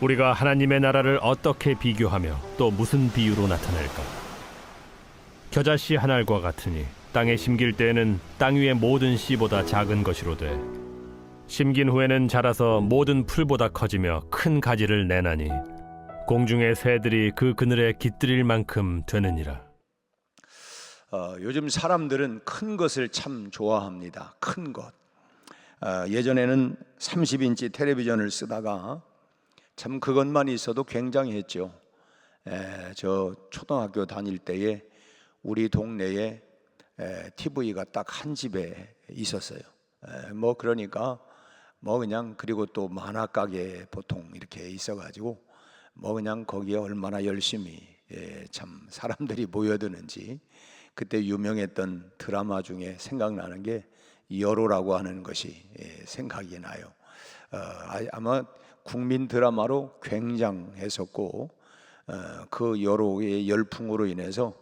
우리가 하나님의 나라를 어떻게 비교하며 또 무슨 비유로 나타낼까? 겨자씨 한 알과 같으니 땅에 심길 때에는 땅 위의 모든 씨보다 작은 것이로되 심긴 후에는 자라서 모든 풀보다 커지며 큰 가지를 내나니 공중의 새들이 그 그늘에 깃들일 만큼 되느니라. 요즘 사람들은 큰 것을 참 좋아합니다. 큰 것. 예전에는 30인치 텔레비전을 쓰다가 참 그것만 있어도 굉장했죠. 저 초등학교 다닐 때에 우리 동네에 TV가 딱 한 집에 있었어요. 뭐 그러니까 뭐 그냥, 그리고 또 만화 가게 보통 이렇게 있어가지고 뭐 그냥 거기에 얼마나 열심히 참 사람들이 모여드는지. 그때 유명했던 드라마 중에 생각나는 게 여로라고 하는 것이 생각이 나요. 아마 국민 드라마로 굉장했었고, 그 여로의 열풍으로 인해서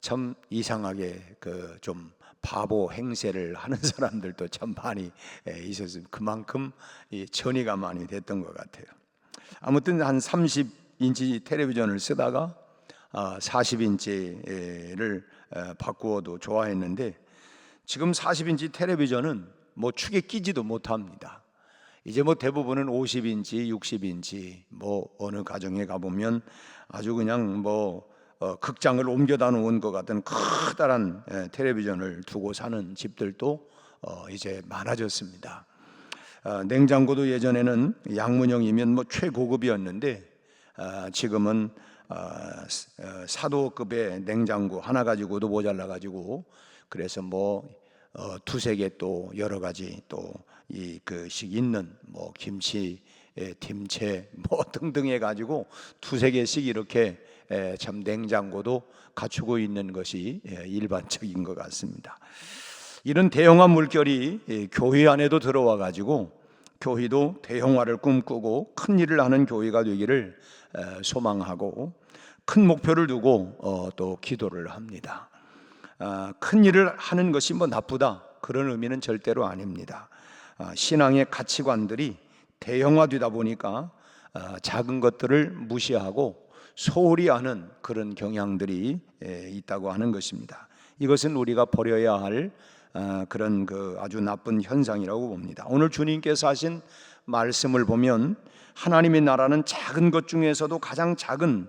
참 이상하게 그 좀 바보 행세를 하는 사람들도 참 많이 있었어요. 그만큼 전이가 많이 됐던 것 같아요. 아무튼 한 30인치 텔레비전을 쓰다가 40인치를 바꾸어도 좋아했는데, 지금 40인치 텔레비전은 뭐 축에 끼지도 못합니다. 이제 뭐 대부분은 50인치, 60인치, 뭐 어느 가정에 가보면 아주 그냥 뭐 극장을 옮겨다 놓은 것 같은 커다란 텔레비전을 두고 사는 집들도 이제 많아졌습니다. 냉장고도 예전에는 양문형이면 뭐 최고급이었는데 지금은 사도급의 냉장고 하나 가지고도 모자라 가지고, 그래서 뭐 두세 개 또 여러 가지 또 이 그식 있는 뭐 김치, 김채 뭐 등등 해 가지고 두세 개씩 이렇게 참 냉장고도 갖추고 있는 것이 일반적인 것 같습니다. 이런 대형화 물결이 교회 안에도 들어와 가지고 교회도 대형화를 꿈꾸고 큰 일을 하는 교회가 되기를 소망하고 큰 목표를 두고 또 기도를 합니다. 큰 일을 하는 것이 뭐 나쁘다, 그런 의미는 절대로 아닙니다. 신앙의 가치관들이 대형화되다 보니까 작은 것들을 무시하고 소홀히 하는 그런 경향들이 있다고 하는 것입니다. 이것은 우리가 버려야 할 그런 그 아주 나쁜 현상이라고 봅니다. 오늘 주님께서 하신 말씀을 보면 하나님의 나라는 작은 것 중에서도 가장 작은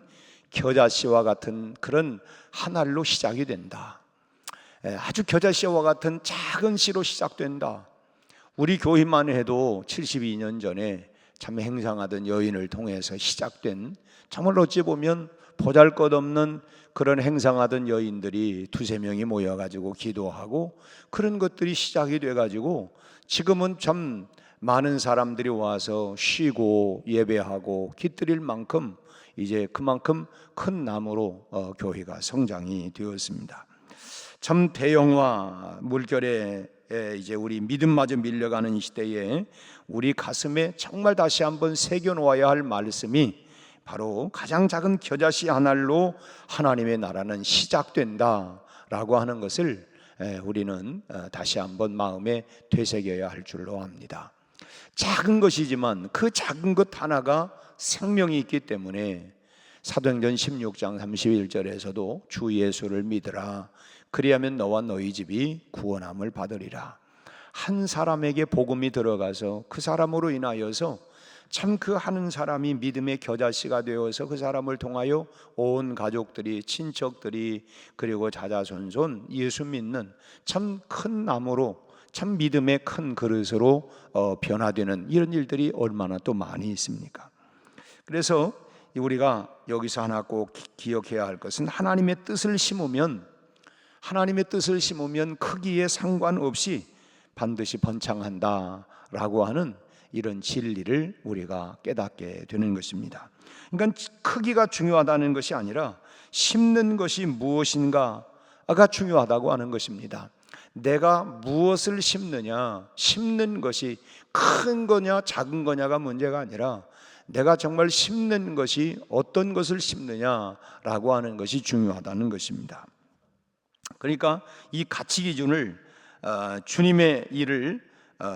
겨자씨와 같은 그런 한 알로 시작이 된다. 아주 겨자씨와 같은 작은 씨로 시작된다. 우리 교회만 해도 72년 전에 참 행상하던 여인을 통해서 시작된, 정말 어찌 보면 보잘것없는 그런 행상하던 여인들이 두세 명이 모여가지고 기도하고 그런 것들이 시작이 돼가지고 지금은 참 많은 사람들이 와서 쉬고 예배하고 깃들일 만큼 이제 그만큼 큰 나무로 교회가 성장이 되었습니다. 참 대형화 물결에 이제 우리 믿음마저 밀려가는 이 시대에 우리 가슴에 정말 다시 한번 새겨놓아야 할 말씀이 바로 가장 작은 겨자씨 한 알로 하나님의 나라는 시작된다라고 하는 것을 우리는 다시 한번 마음에 되새겨야 할 줄로 압니다. 작은 것이지만 그 작은 것 하나가 생명이 있기 때문에 사도행전 16장 31절에서도 주 예수를 믿으라, 그리하면 너와 너희 집이 구원함을 받으리라. 한 사람에게 복음이 들어가서 그 사람으로 인하여서 참 그 한 사람이 믿음의 겨자씨가 되어서 그 사람을 통하여 온 가족들이, 친척들이, 그리고 자자손손 예수 믿는 참 큰 나무로, 참 믿음의 큰 그릇으로 변화되는 이런 일들이 얼마나 또 많이 있습니까? 그래서 우리가 여기서 하나 꼭 기억해야 할 것은 하나님의 뜻을 심으면 크기에 상관없이 반드시 번창한다라고 하는 이런 진리를 우리가 깨닫게 되는 것입니다. 그러니까 크기가 중요하다는 것이 아니라 심는 것이 무엇인가가 중요하다고 하는 것입니다. 내가 무엇을 심느냐, 심는 것이 큰 거냐 작은 거냐가 문제가 아니라 내가 정말 심는 것이 어떤 것을 심느냐라고 하는 것이 중요하다는 것입니다. 그러니까 이 가치 기준을 주님의 일을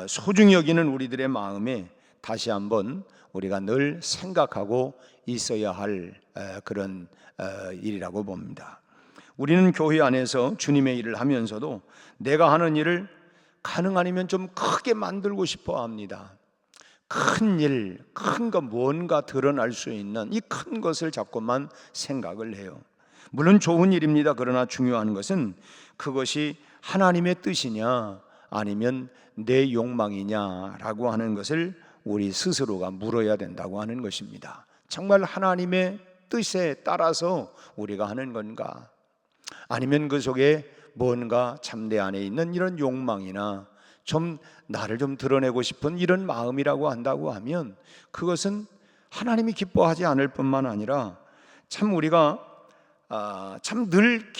소중히 여기는 우리들의 마음에 다시 한번 우리가 늘 생각하고 있어야 할 그런 일이라고 봅니다. 우리는 교회 안에서 주님의 일을 하면서도 내가 하는 일을 가능하면 좀 크게 만들고 싶어 합니다. 큰 일, 큰 거 뭔가 드러날 수 있는 이 큰 것을 자꾸만 생각을 해요. 물론 좋은 일입니다. 그러나 중요한 것은 그것이 하나님의 뜻이냐 아니면 내 욕망이냐라고 하는 것을 우리 스스로가 물어야 된다고 하는 것입니다. 정말 하나님의 뜻에 따라서 우리가 하는 건가? 아니면 그 속에 뭔가 참 내 안에 있는 이런 욕망이나 좀 나를 좀 드러내고 싶은 이런 마음이라고 한다고 하면 그것은 하나님이 기뻐하지 않을 뿐만 아니라 참 우리가 참 늘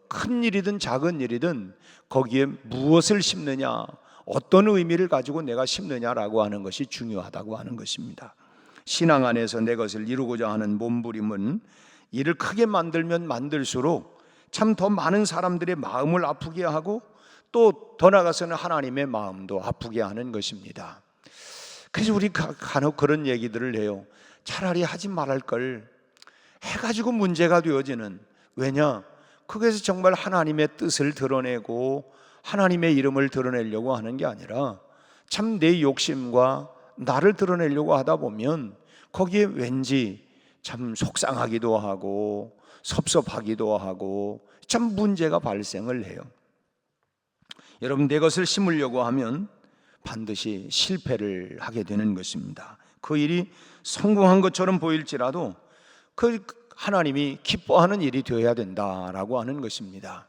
큰 일이든 작은 일이든 거기에 무엇을 심느냐, 어떤 의미를 가지고 내가 심느냐라고 하는 것이 중요하다고 하는 것입니다. 신앙 안에서 내 것을 이루고자 하는 몸부림은 일을 크게 만들면 만들수록 참 더 많은 사람들의 마음을 아프게 하고 또 더 나아가서는 하나님의 마음도 아프게 하는 것입니다. 그래서 우리 간혹 그런 얘기들을 해요. 차라리 하지 말할 걸 해가지고 문제가 되어지는, 왜냐? 그것에서 정말 하나님의 뜻을 드러내고 하나님의 이름을 드러내려고 하는 게 아니라 참 내 욕심과 나를 드러내려고 하다 보면 거기에 왠지 참 속상하기도 하고 섭섭하기도 하고 참 문제가 발생을 해요. 여러분, 내 것을 심으려고 하면 반드시 실패를 하게 되는 것입니다. 그 일이 성공한 것처럼 보일지라도 그 하나님이 기뻐하는 일이 되어야 된다라고 하는 것입니다.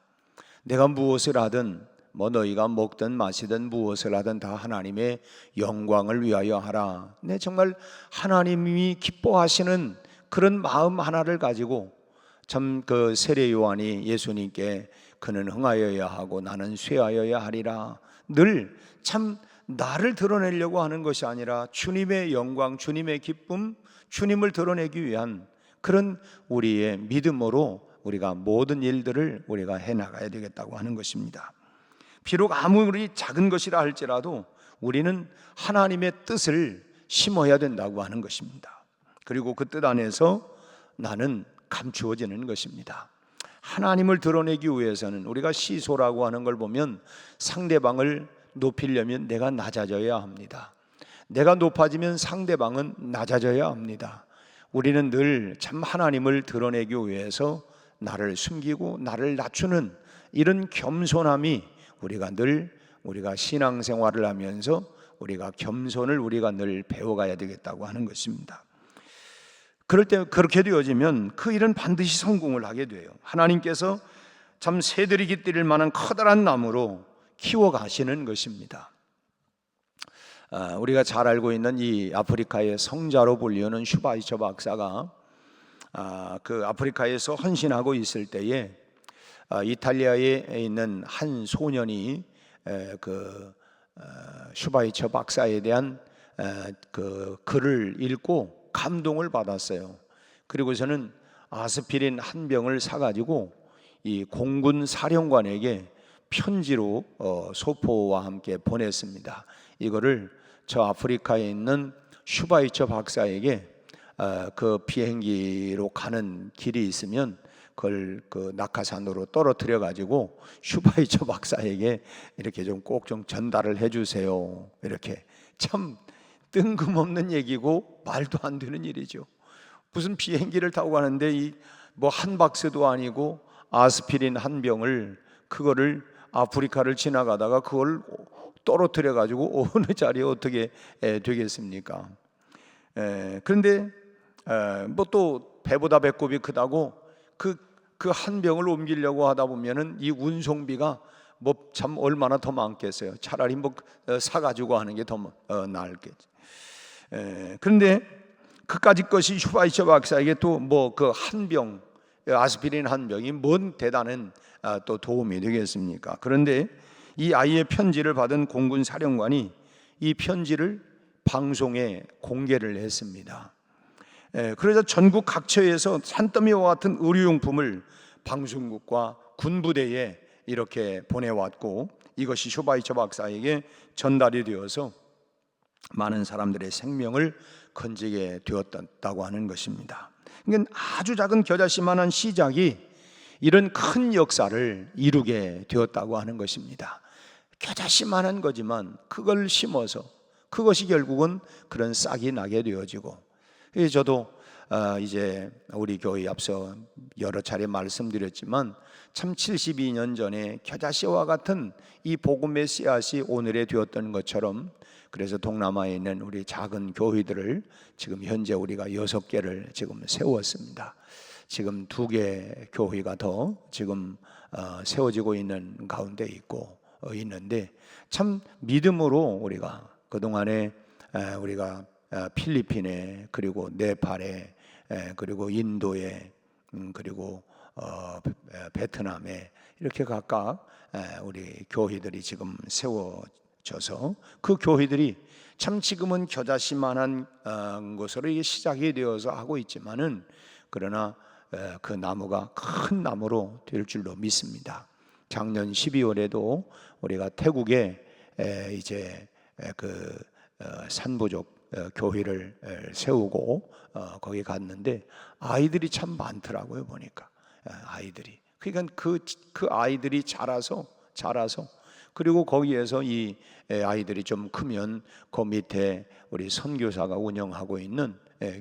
내가 무엇을 하든 너희가 먹든 마시든 무엇을 하든 다 하나님의 영광을 위하여 하라. 네, 정말 하나님이 기뻐하시는 그런 마음 하나를 가지고 참 그 세례 요한이 예수님께 그는 흥하여야 하고 나는 쇠하여야 하리라, 늘 참 나를 드러내려고 하는 것이 아니라 주님의 영광, 주님의 기쁨, 주님을 드러내기 위한 그런 우리의 믿음으로 우리가 모든 일들을 우리가 해나가야 되겠다고 하는 것입니다. 비록 아무리 작은 것이라 할지라도 우리는 하나님의 뜻을 심어야 된다고 하는 것입니다. 그리고 그 뜻 안에서 나는 감추어지는 것입니다. 하나님을 드러내기 위해서는 우리가 시소라고 하는 걸 보면 상대방을 높이려면 내가 낮아져야 합니다. 내가 높아지면 상대방은 낮아져야 합니다. 우리는 늘 참 하나님을 드러내기 위해서 나를 숨기고 나를 낮추는 이런 겸손함이 우리가 신앙생활을 하면서 우리가 겸손을 우리가 늘 배워가야 되겠다고 하는 것입니다. 그럴 때 그렇게 되어지면 그 일은 반드시 성공을 하게 돼요. 하나님께서 참 새들이 깃들일 만한 커다란 나무로 키워가시는 것입니다. 우리가 잘 알고 있는 이 아프리카의 성자로 불리우는 슈바이처 박사가 그 아프리카에서 헌신하고 있을 때에 이탈리아에 있는 한 소년이 그 슈바이처 박사에 대한 그 글을 읽고 감동을 받았어요. 그리고서는 아스피린 한 병을 사가지고 이 공군 사령관에게 편지로 소포와 함께 보냈습니다. 이거를 저 아프리카에 있는 슈바이처 박사에게 그 비행기로 가는 길이 있으면 그걸 그 낙하산으로 떨어뜨려 가지고 슈바이처 박사에게 이렇게 좀 꼭 좀 전달을 해주세요. 이렇게 참 뜬금없는 얘기고 말도 안 되는 일이죠. 무슨 비행기를 타고 가는데 이 뭐 한 박스도 아니고 아스피린 한 병을 그거를 아프리카를 지나가다가 그걸 떨어뜨려 가지고 어느 자리에 어떻게 되겠습니까? 그런데 뭐 또 배보다 배꼽이 크다고 그 한 병을 옮기려고 하다 보면은 이 운송비가 뭐 참 얼마나 더 많겠어요. 차라리 뭐 사가지고 하는 게 더 나을겠지. 그런데 그까짓 것이 슈바이처 박사에게 또 뭐 그 한 병 아스피린 한 병이 뭔 대단한 또 도움이 되겠습니까? 그런데 이 아이의 편지를 받은 공군 사령관이 이 편지를 방송에 공개를 했습니다. 그래서 전국 각처에서 산더미와 같은 의료용품을 방송국과 군부대에 이렇게 보내왔고 이것이 슈바이처 박사에게 전달이 되어서 많은 사람들의 생명을 건지게 되었다고 하는 것입니다. 그러니까 아주 작은 겨자씨만한 시작이 이런 큰 역사를 이루게 되었다고 하는 것입니다. 겨자씨만한 거지만 그걸 심어서 그것이 결국은 그런 싹이 나게 되어지고, 저도 이제 우리 교회 앞서 여러 차례 말씀드렸지만 참 72년 전에 겨자씨와 같은 이 복음의 씨앗이 오늘에 되었던 것처럼, 그래서 동남아에 있는 우리 작은 교회들을 지금 현재 우리가 6개를 지금 세웠습니다. 지금 2개 교회가 더 지금 세워지고 있는 가운데 있는데, 참 믿음으로 우리가 그동안에 우리가 필리핀에, 그리고 네팔에, 그리고 인도에, 그리고 베트남에 이렇게 각각 우리 교회들이 지금 세워져서 그 교회들이 참 지금은 겨자씨만한 것으로 시작이 되어서 하고 있지만은, 그러나 그 나무가 큰 나무로 될 줄로 믿습니다. 작년 12월에도 우리가 태국에 이제 그 산부족 교회를 세우고 거기 갔는데 아이들이 참 많더라고요. 보니까 아이들이, 그러니까 그 아이들이 자라서 그리고 거기에서 이 아이들이 좀 크면 그 밑에 우리 선교사가 운영하고 있는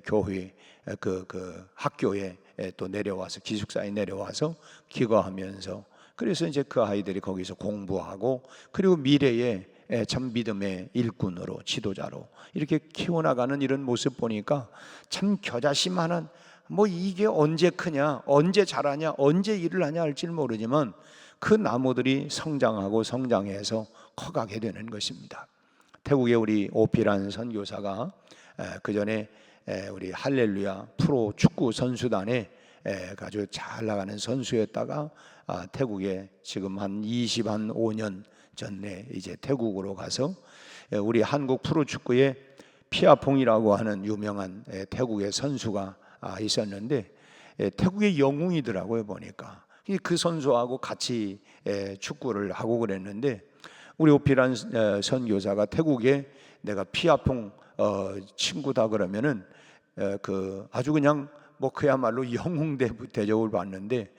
교회 그 학교에 또 내려와서, 기숙사에 내려와서 기거하면서, 그래서 이제 그 아이들이 거기서 공부하고, 그리고 미래에 참 믿음의 일꾼으로, 지도자로 이렇게 키워나가는 이런 모습 보니까 참 겨자씨만한, 뭐 이게 언제 크냐, 언제 자라냐, 언제 일을 하냐 할지 모르지만 그 나무들이 성장하고 성장해서 커가게 되는 것입니다. 태국의 우리 오피란 선교사가 그 전에 우리 할렐루야 프로 축구 선수단에 아주 잘 나가는 선수였다가 태국에 지금 한 25년 전에 이제 태국으로 가서 우리 한국 프로축구에 피아퐁이라고 하는 유명한 태국의 선수가 있었는데, 태국의 영웅이더라고요. 보니까 그 선수하고 같이 축구를 하고 그랬는데, 우리 오피란 선교사가 태국에 내가 피아퐁 친구다 그러면은 그 아주 그냥 뭐 그야말로 영웅 대접을 받는데,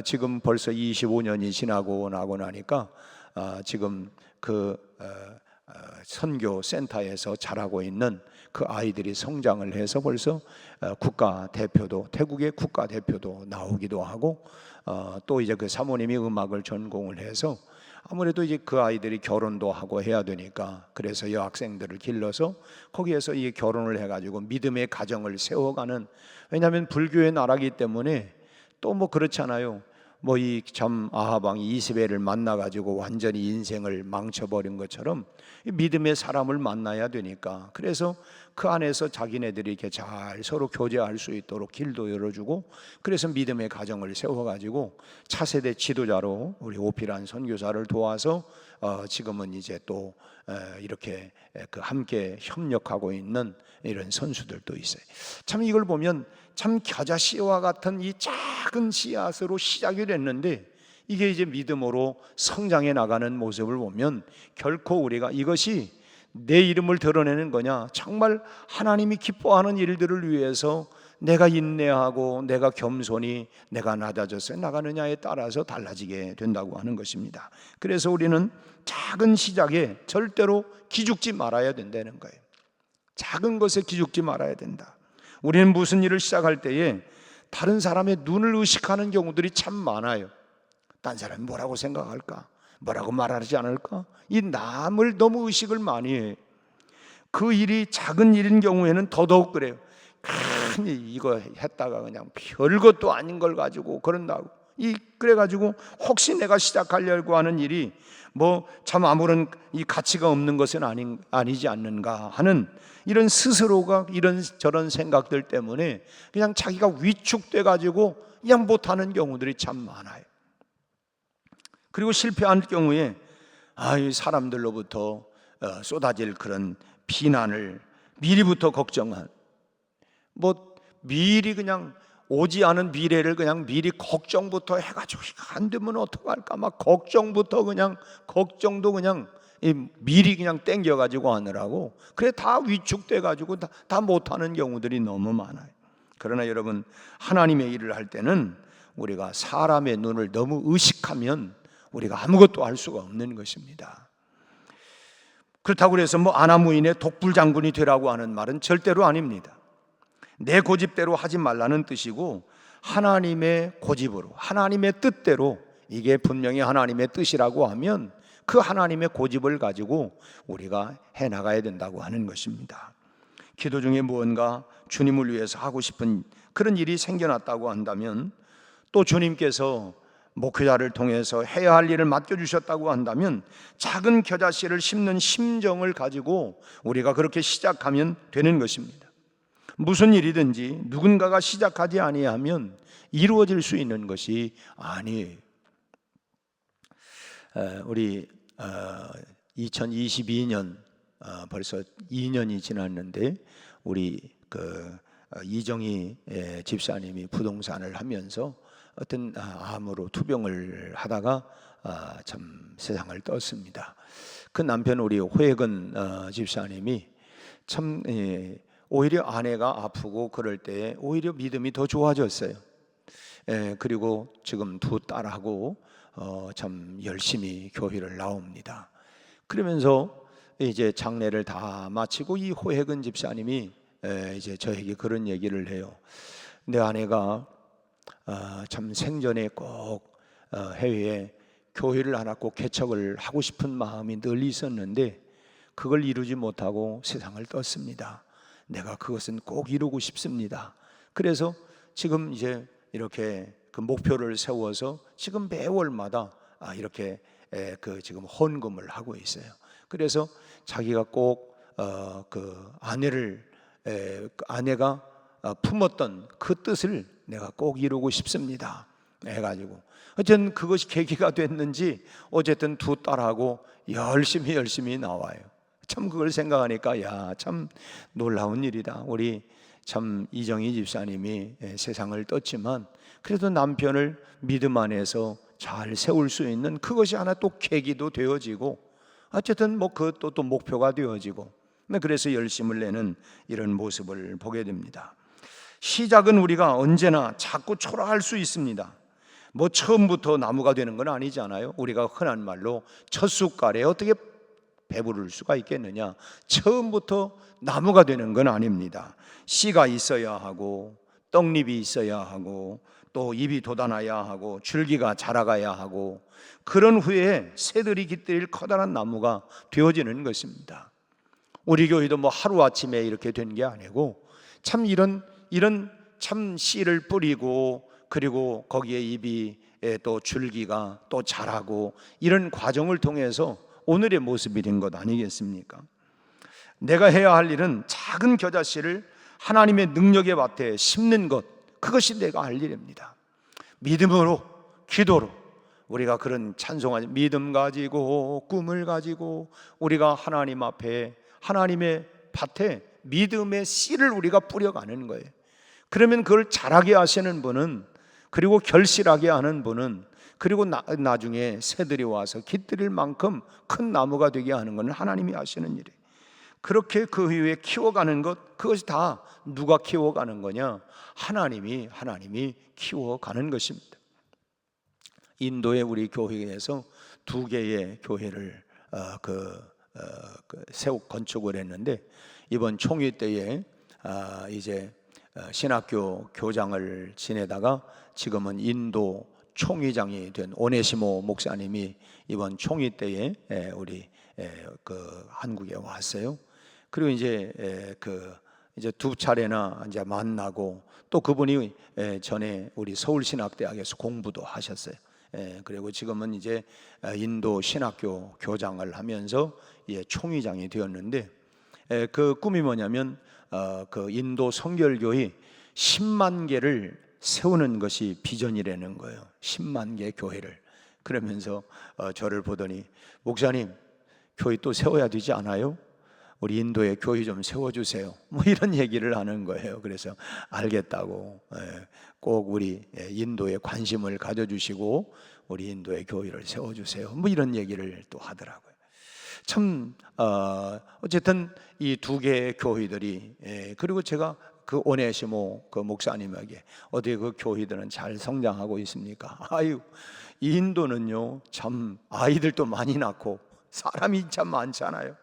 지금 벌써 25년이 지나고 나고 나니까 지금 그 선교 센터에서 자라고 있는 그 아이들이 성장을 해서 벌써 국가 대표도, 태국의 국가 대표도 나오기도 하고, 또 이제 그 사모님이 음악을 전공을 해서 아무래도 이제 그 아이들이 결혼도 하고 해야 되니까, 그래서 여학생들을 길러서 거기에서 이 결혼을 해가지고 믿음의 가정을 세워가는, 왜냐하면 불교의 나라기 때문에 또 뭐 그렇잖아요. 뭐 이 참 아하방이 이스벨을 만나가지고 완전히 인생을 망쳐버린 것처럼 믿음의 사람을 만나야 되니까, 그래서 그 안에서 자기네들이 이렇게 잘 서로 교제할 수 있도록 길도 열어주고, 그래서 믿음의 가정을 세워가지고 차세대 지도자로 우리 오피란 선교사를 도와서 지금은 이제 또 이렇게 그 함께 협력하고 있는 이런 선수들도 있어요. 참 이걸 보면 참 겨자씨와 같은 이 작은 씨앗으로 시작이 됐는데, 이게 이제 믿음으로 성장해 나가는 모습을 보면 결코 우리가 이것이 내 이름을 드러내는 거냐, 정말 하나님이 기뻐하는 일들을 위해서 내가 인내하고 내가 겸손히 내가 낮아져서 나가느냐에 따라서 달라지게 된다고 하는 것입니다. 그래서 우리는 작은 시작에 절대로 기죽지 말아야 된다는 거예요. 작은 것에 기죽지 말아야 된다. 우리는 무슨 일을 시작할 때에 다른 사람의 눈을 의식하는 경우들이 참 많아요. 딴 사람이 뭐라고 생각할까? 뭐라고 말하지 않을까? 이 남을 너무 의식을 많이 해. 그 일이 작은 일인 경우에는 더더욱 그래요. 큰 이거 했다가 그냥 별것도 아닌 걸 가지고 그런다고. 그래가지고 혹시 내가 시작하려고 하는 일이 뭐 참 아무런 이 가치가 없는 것은 아니지 않는가 하는 이런 스스로가 이런 저런 생각들 때문에 그냥 자기가 위축돼 가지고 그냥 못하는 경우들이 참 많아요. 그리고 실패한 경우에 사람들로부터 쏟아질 그런 비난을 미리부터 걱정한, 뭐 미리 그냥 오지 않은 미래를 그냥 미리 걱정부터 해가지고 안 되면 어떡할까 막 걱정도 그냥 미리 그냥 땡겨가지고 하느라고 그래 다 위축돼가지고 다 못하는 경우들이 너무 많아요. 그러나 여러분, 하나님의 일을 할 때는 우리가 사람의 눈을 너무 의식하면 우리가 아무것도 할 수가 없는 것입니다. 그렇다고 해서 아나무인의 독불장군이 되라고 하는 말은 절대로 아닙니다. 내 고집대로 하지 말라는 뜻이고, 하나님의 고집으로, 하나님의 뜻대로, 이게 분명히 하나님의 뜻이라고 하면 그 하나님의 고집을 가지고 우리가 해나가야 된다고 하는 것입니다. 기도 중에 무언가 주님을 위해서 하고 싶은 그런 일이 생겨났다고 한다면, 또 주님께서 목회자를 통해서 해야 할 일을 맡겨주셨다고 한다면 작은 겨자씨를 심는 심정을 가지고 우리가 그렇게 시작하면 되는 것입니다. 무슨 일이든지 누군가가 시작하지 아니하면 이루어질 수 있는 것이 아니에요. 우리 2022년 벌써 2년이 지났는데, 우리 이정희 집사님이 부동산을 하면서 어떤 암으로 투병을 하다가 참 세상을 떴습니다. 그 남편 우리 호혜근 집사님이 참 오히려 아내가 아프고 그럴 때 오히려 믿음이 더 좋아졌어요. 그리고 지금 두 딸하고 참 열심히 교회를 나옵니다. 그러면서 이제 장례를 다 마치고 이 호혜근 집사님이 이제 저에게 그런 얘기를 해요. 내 아내가 참 생전에 꼭 해외에 교회를 하나 꼭 개척을 하고 싶은 마음이 늘 있었는데 그걸 이루지 못하고 세상을 떴습니다. 내가 그것은 꼭 이루고 싶습니다. 그래서 지금 이제 이렇게 그 목표를 세워서 지금 매월마다 이렇게 지금 헌금을 하고 있어요. 그래서 자기가 꼭 그 아내가 품었던 그 뜻을 내가 꼭 이루고 싶습니다 해가지고, 어쨌든 그것이 계기가 됐는지 어쨌든 두 딸하고 열심히 나와요. 참 그걸 생각하니까 참 놀라운 일이다. 우리 참 이정희 집사님이 세상을 떴지만 그래도 남편을 믿음 안에서 잘 세울 수 있는 그것이 하나 또 계기도 되어지고, 어쨌든 그것도 또 목표가 되어지고, 그래서 열심을 내는 이런 모습을 보게 됩니다. 시작은 우리가 언제나 자꾸 초라할 수 있습니다. 처음부터 나무가 되는 건 아니잖아요. 우리가 흔한 말로 첫 숟갈에 어떻게 배부를 수가 있겠느냐, 처음부터 나무가 되는 건 아닙니다. 씨가 있어야 하고 떡잎이 있어야 하고 또 잎이 돋아나야 하고 줄기가 자라가야 하고, 그런 후에 새들이 깃들일 커다란 나무가 되어지는 것입니다. 우리 교회도 하루아침에 이렇게 된 게 아니고 참 이런 참 씨를 뿌리고 그리고 거기에 잎이 또 줄기가 또 자라고 이런 과정을 통해서 오늘의 모습이 된 것 아니겠습니까? 내가 해야 할 일은 작은 겨자씨를 하나님의 능력의 밭에 심는 것, 그것이 내가 할 일입니다. 믿음으로, 기도로 우리가 그런 찬송하지, 믿음 가지고 꿈을 가지고 우리가 하나님 앞에 하나님의 밭에 믿음의 씨를 우리가 뿌려가는 거예요. 그러면 그걸 자라게 하시는 분은, 그리고 결실하게 하는 분은, 그리고 나중에 새들이 와서 깃들일 만큼 큰 나무가 되게 하는 것은 하나님이 하시는 일이에요. 그렇게 그 이후에 키워가는 것, 그것이 다 누가 키워가는 거냐? 하나님이 키워가는 것입니다. 인도의 우리 교회에서 2개의 교회를 건축을 했는데, 이번 총회 때에 이제 신학교 교장을 지내다가 지금은 인도 총회장이 된 오네시모 목사님이 이번 총회 때에 우리 한국에 왔어요. 그리고 이제 이제 2차례나 이제 만나고, 또 그분이 전에 우리 서울신학대학에서 공부도 하셨어요. 그리고 지금은 이제 인도 신학교 교장을 하면서 총회장이 되었는데, 그 꿈이 뭐냐면 그 인도 성결교회 10만 개를 세우는 것이 비전이라는 거예요. 10만 개 교회를. 그러면서 저를 보더니, 목사님 교회 또 세워야 되지 않아요? 우리 인도에 교회 좀 세워주세요, 이런 얘기를 하는 거예요. 그래서 알겠다고, 꼭 우리 인도에 관심을 가져주시고 우리 인도에 교회를 세워주세요, 이런 얘기를 또 하더라고요. 참 어쨌든 이 두 개의 교회들이 그리고 제가 그 오네시모 그 목사님에게 어떻게 그 교회들은 잘 성장하고 있습니까? 아유, 인도는요 참 아이들도 많이 낳고 사람이 참 많잖아요.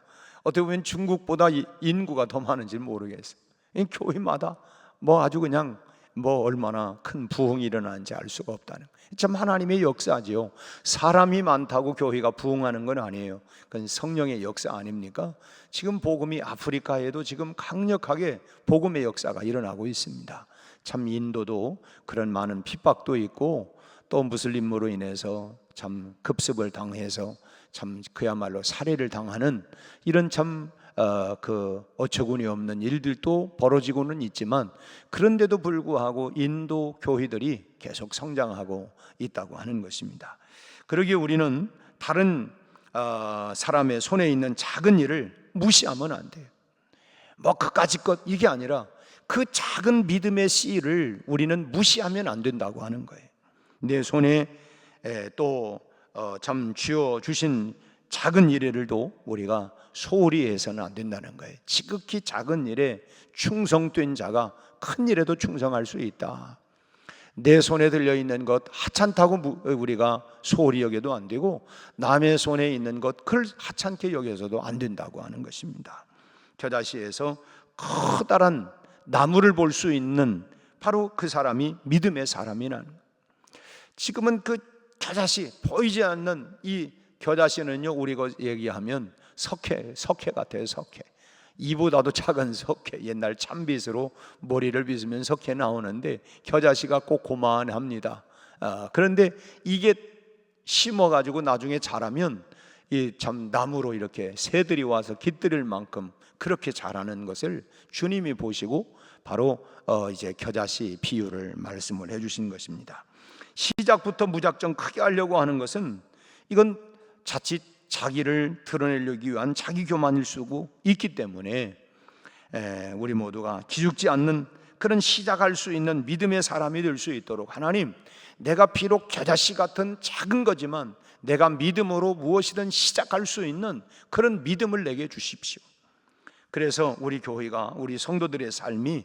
어떻게 보면 중국보다 인구가 더 많은지 모르겠어요. 이 교회마다 뭐 아주 그냥 뭐 얼마나 큰 부흥이 일어나는지 알 수가 없다는, 참 하나님의 역사지요. 사람이 많다고 교회가 부흥하는 건 아니에요. 그건 성령의 역사 아닙니까? 지금 복음이 아프리카에도 지금 강력하게 복음의 역사가 일어나고 있습니다. 참 인도도 그런 많은 핍박도 있고 또 무슬림으로 인해서 참 급습을 당해서 참 그야말로 살해를 당하는 이런 참 그 어처구니 없는 일들도 벌어지고는 있지만, 그런데도 불구하고 인도 교회들이 계속 성장하고 있다고 하는 것입니다. 그러기에 우리는 다른 사람의 손에 있는 작은 일을 무시하면 안 돼요. 뭐 그까짓 것 이게 아니라 그 작은 믿음의 씨를 우리는 무시하면 안 된다고 하는 거예요. 내 손에 또 참 쥐어 주신 작은 일들도 우리가 소홀히 해서는 안 된다는 거예요. 지극히 작은 일에 충성된 자가 큰 일에도 충성할 수 있다. 내 손에 들려있는 것 하찮다고 우리가 소홀히 여겨도 안 되고, 남의 손에 있는 것 그걸 하찮게 여겨서도 안 된다고 하는 것입니다. 겨자씨에서 커다란 나무를 볼 수 있는 바로 그 사람이 믿음의 사람이라는 거예요. 지금은 그 겨자씨, 보이지 않는 이 겨자씨는요, 우리가 얘기하면 석회 같아요. 석회, 이보다도 작은 석회. 옛날 참빗으로 머리를 빗으면 석회 나오는데 겨자씨가 꼭 고만합니다. 그런데 이게 심어가지고 나중에 자라면 이 참 나무로 이렇게 새들이 와서 깃들일 만큼 그렇게 자라는 것을 주님이 보시고 바로 이제 겨자씨 비유를 말씀을 해주신 것입니다. 시작부터 무작정 크게 하려고 하는 것은 이건 자칫 자기를 드러내려기 위한 자기 교만일 수도 있기 때문에 우리 모두가 기죽지 않는 그런 시작할 수 있는 믿음의 사람이 될 수 있도록, 하나님, 내가 비록 겨자씨 같은 작은 거지만 내가 믿음으로 무엇이든 시작할 수 있는 그런 믿음을 내게 주십시오. 그래서 우리 교회가, 우리 성도들의 삶이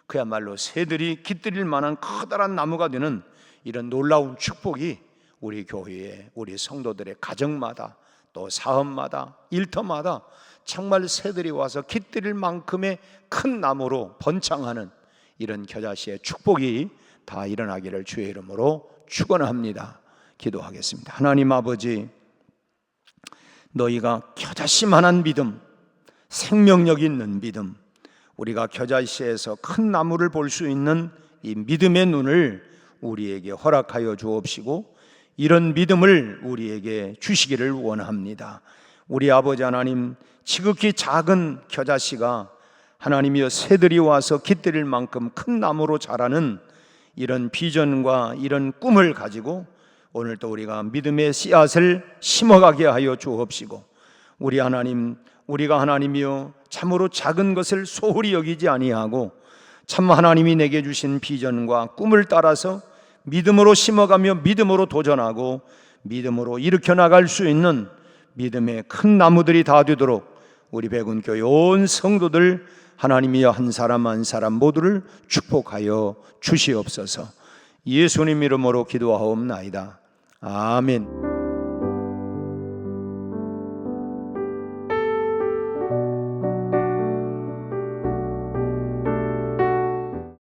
그야말로 새들이 깃들일 만한 커다란 나무가 되는 이런 놀라운 축복이 우리 교회에, 우리 성도들의 가정마다 또 사업마다 일터마다 정말 새들이 와서 깃들일 만큼의 큰 나무로 번창하는 이런 겨자씨의 축복이 다 일어나기를 주의 이름으로 축원합니다. 기도하겠습니다. 하나님 아버지, 너희가 겨자씨만한 믿음, 생명력 있는 믿음, 우리가 겨자씨에서 큰 나무를 볼 수 있는 이 믿음의 눈을 우리에게 허락하여 주옵시고 이런 믿음을 우리에게 주시기를 원합니다. 우리 아버지 하나님, 지극히 작은 겨자씨가 하나님이여 새들이 와서 깃들일 만큼 큰 나무로 자라는 이런 비전과 이런 꿈을 가지고 오늘도 우리가 믿음의 씨앗을 심어가게 하여 주옵시고, 우리 하나님, 우리가 하나님이여 참으로 작은 것을 소홀히 여기지 아니하고 참 하나님이 내게 주신 비전과 꿈을 따라서 믿음으로 심어가며 믿음으로 도전하고 믿음으로 일으켜 나갈 수 있는 믿음의 큰 나무들이 다 되도록 우리 백운교회 온 성도들 하나님이여 한 사람 한 사람 모두를 축복하여 주시옵소서. 예수님 이름으로 기도하옵나이다. 아멘.